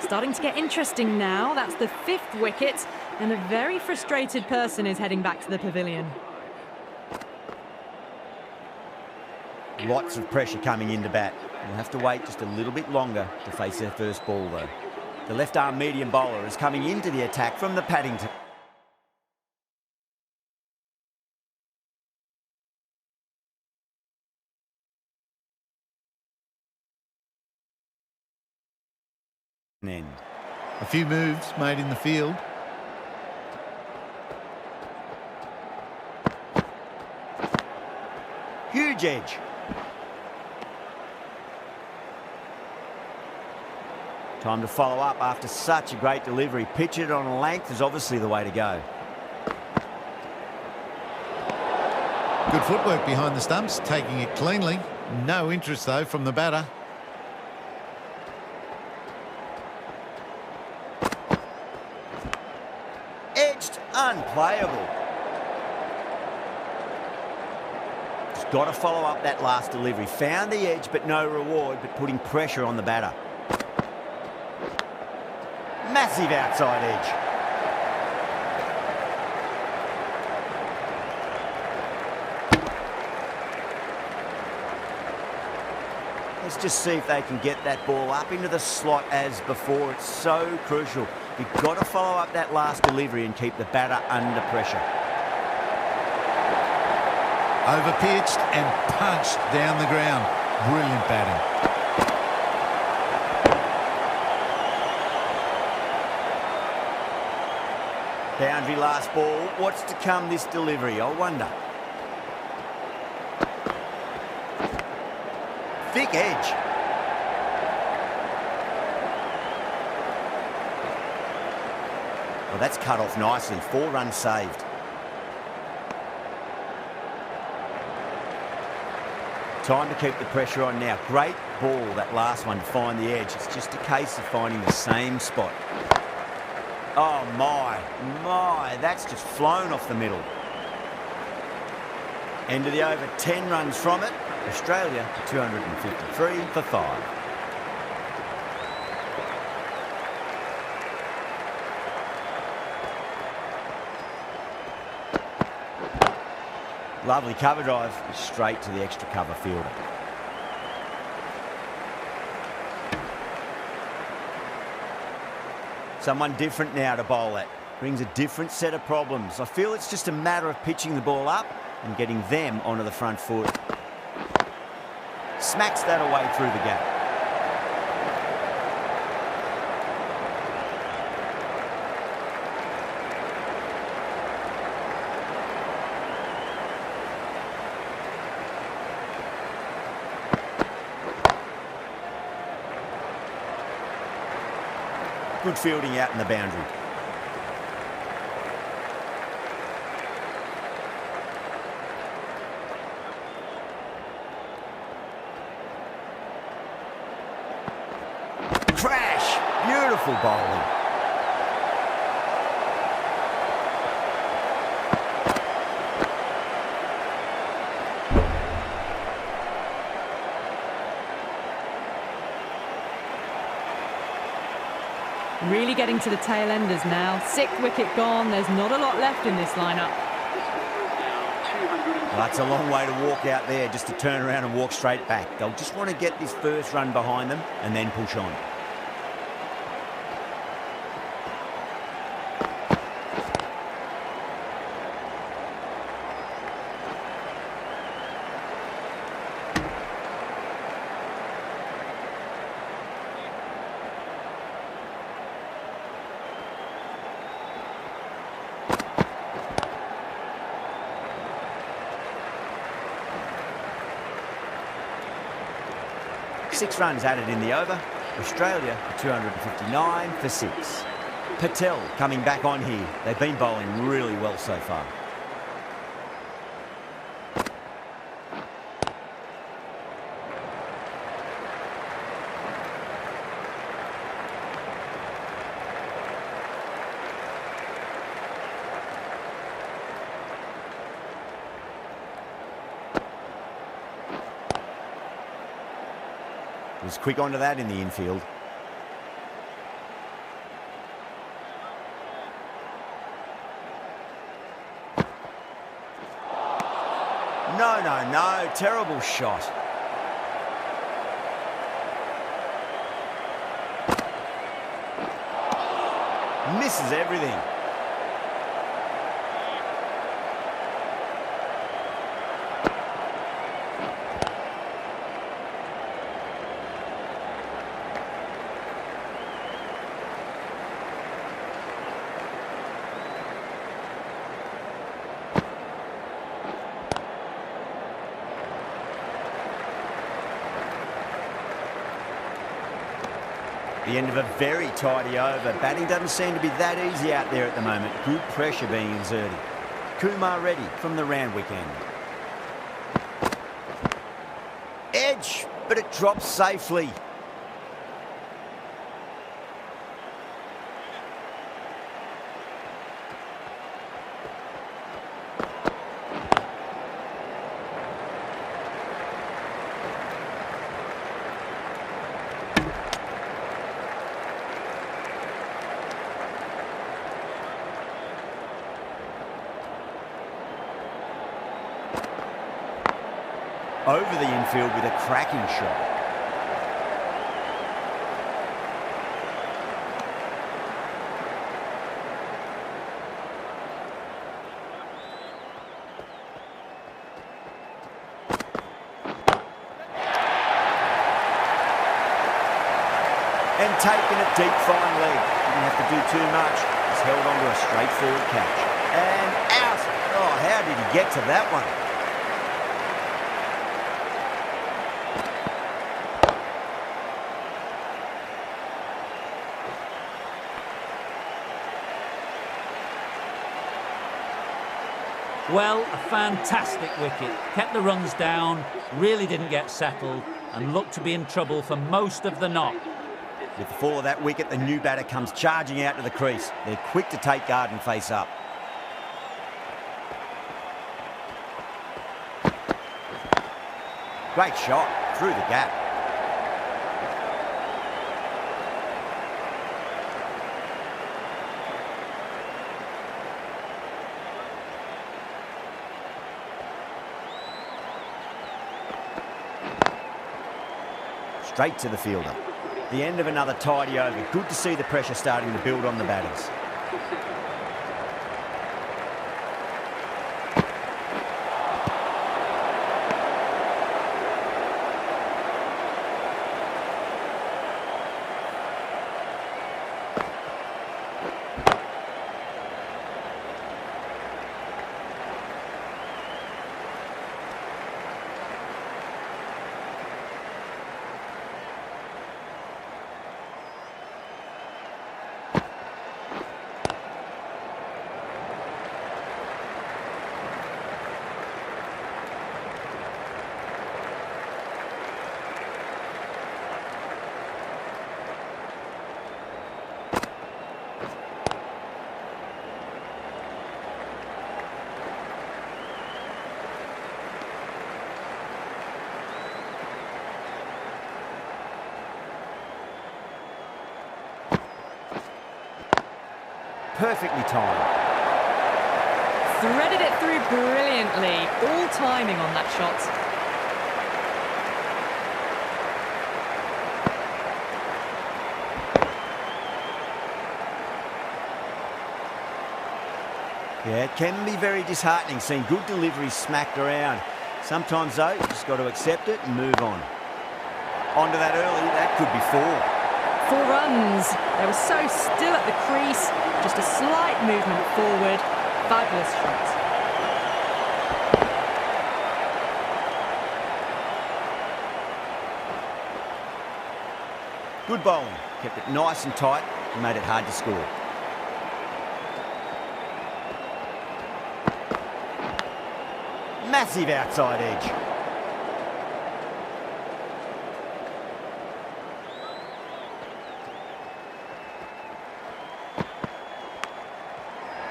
Starting to get interesting now. That's the 5th wicket, and a very frustrated person is heading back to the pavilion. Lots of pressure coming into bat. We'll have to wait just a little bit longer to face their first ball, though. The left-arm medium bowler is coming into the attack from the Paddington end. A few moves made in the field. Huge edge. Time to follow up after such a great delivery. Pitch it on a length is obviously the way to go. Good footwork behind the stumps, taking it cleanly. No interest, though, from the batter. Edged, unplayable. Just got to follow up that last delivery. Found the edge, but no reward, but putting pressure on the batter. Massive outside edge. Let's just see if they can get that ball up into the slot as before. It's so crucial. You've got to follow up that last delivery and keep the batter under pressure. Overpitched and punched down the ground. Brilliant batting. Boundary last ball. What's to come this delivery, I wonder. Thick edge. Well, that's cut off nicely. 4 runs saved. Time to keep the pressure on now. Great ball, that last one, to find the edge. It's just a case of finding the same spot. Oh, my. That's just flown off the middle. End of the over, 10 runs from it. Australia 253 for 5. Lovely cover drive, straight to the extra cover fielder. Someone different now to bowl at. Brings a different set of problems. I feel it's just a matter of pitching the ball up and getting them onto the front foot. Smacks that away through the gap. Good fielding out in the boundary. Crash! Beautiful bowling. Really getting to the tail enders now. 6th wicket gone. There's not a lot left in this lineup. Well, that's a long way to walk out there, just to turn around and walk straight back. They'll just want to get this first run behind them and then push on. Six runs added in the over. Australia 259 for 6. Patel coming back on here. They've been bowling really well so far. Was quick onto that in the infield. No, terrible shot. Misses everything. The end of a very tidy over. Batting doesn't seem to be that easy out there at the moment. Good pressure being exerted. Kumar ready from the Randwick end. Edge, but it drops safely. Over the infield with a cracking shot. And taking it deep, fine leg. Didn't have to do too much. Just held on to a straightforward catch. And out. Oh, how did he get to that one? Well, a fantastic wicket. Kept the runs down, really didn't get settled, and looked to be in trouble for most of the knock. With the fall of that wicket, the new batter comes charging out to the crease. They're quick to take guard and face up. Great shot through the gap. Straight to the fielder. The end of another tidy over. Good to see the pressure starting to build on the batters. perfectly timed. Threaded it through brilliantly. All timing on that shot. Yeah, it can be very disheartening seeing good deliveries smacked around. Sometimes, though, you just got to accept it and move on. Onto that early, that could be 4. 4 runs. They were so still at the crease. Just a slight movement forward. Fabulous shot. Good bowling. Kept it nice and tight and made it hard to score. Massive outside edge.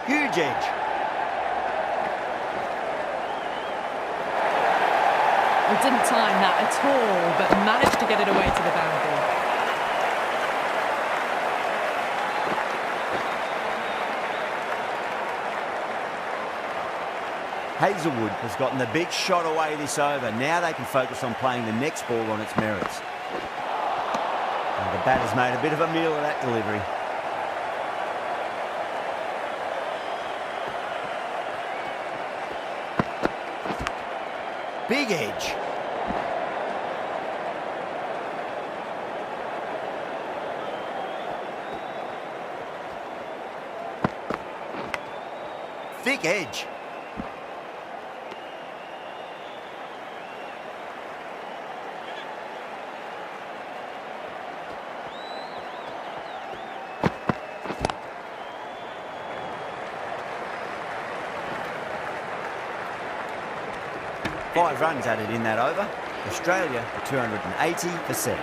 Huge edge. We didn't time that at all, but managed to get it away to the boundary. Hazelwood has gotten the big shot away this over. Now they can focus on playing the next ball on its merits. And the batter's made a bit of a meal of that delivery. Big edge. Thick edge. Five runs added in that over. Australia 280 for 7.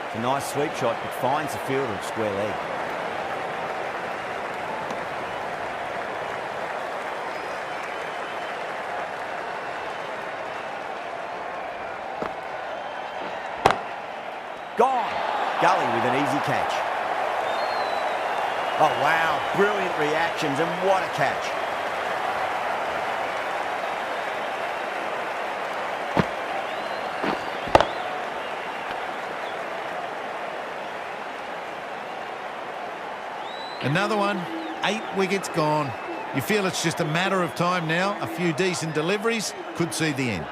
It's a nice sweep shot, but finds the fielder at square leg. Gone. Gully with an easy catch. Oh, wow. Brilliant reactions, and what a catch. Another one, 8 wickets gone. You feel it's just a matter of time now. A few decent deliveries could see the end.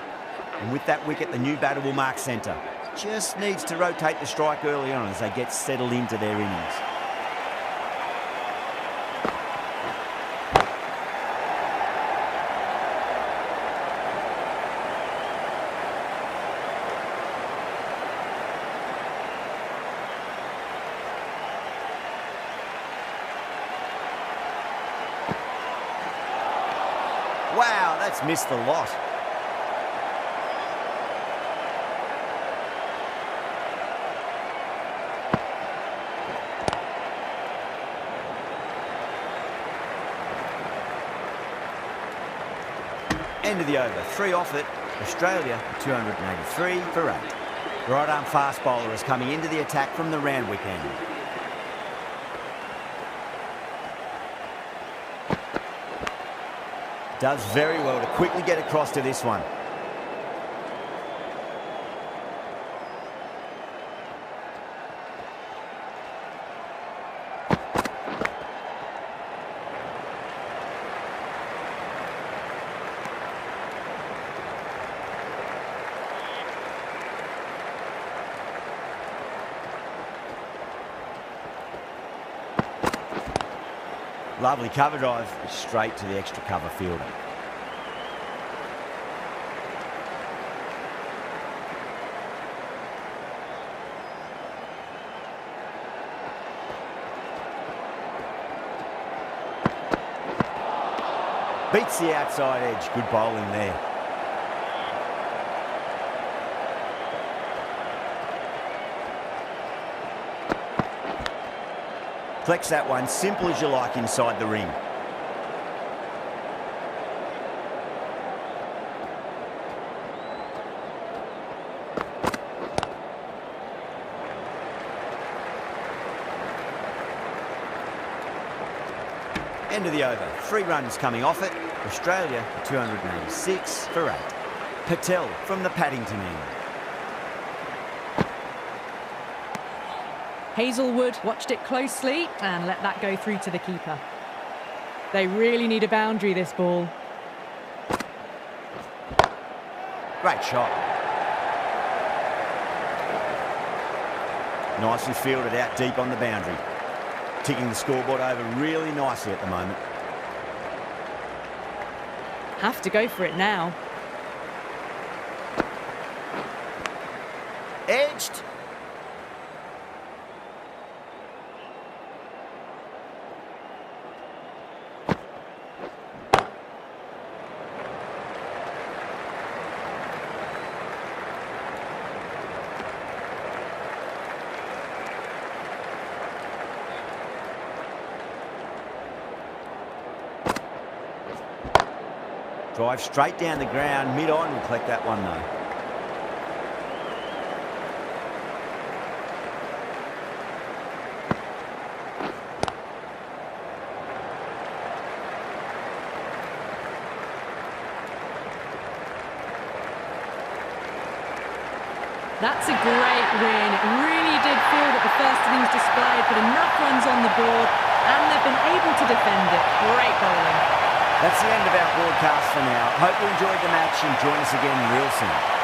And with that wicket, the new batter will mark centre. Just needs to rotate the strike early on as they get settled into their innings. Wow, that's missed the lot. End of the over, 3 off it. Australia 283 for 8. Right arm fast bowler is coming into the attack from the Randwick end. Does very well to quickly get across to this one. Lovely cover drive straight to the extra cover fielder. Beats the outside edge. Good bowling there. Collects that one, simple as you like inside the ring. End of the over. 3 runs coming off it. Australia 286 for 8. Patel from the Paddington end. Hazelwood watched it closely and let that go through to the keeper. They really need a boundary, this ball. Great shot. Nicely fielded out deep on the boundary. Ticking the scoreboard over really nicely at the moment. Have to go for it now. Edged. Drive straight down the ground, mid-on, will collect that one though. That's a great win. It really did feel that the first innings displayed put enough runs on the board and they've been able to defend it. Great bowling. That's the end of our broadcast for now. Hope you enjoyed the match and join us again real soon.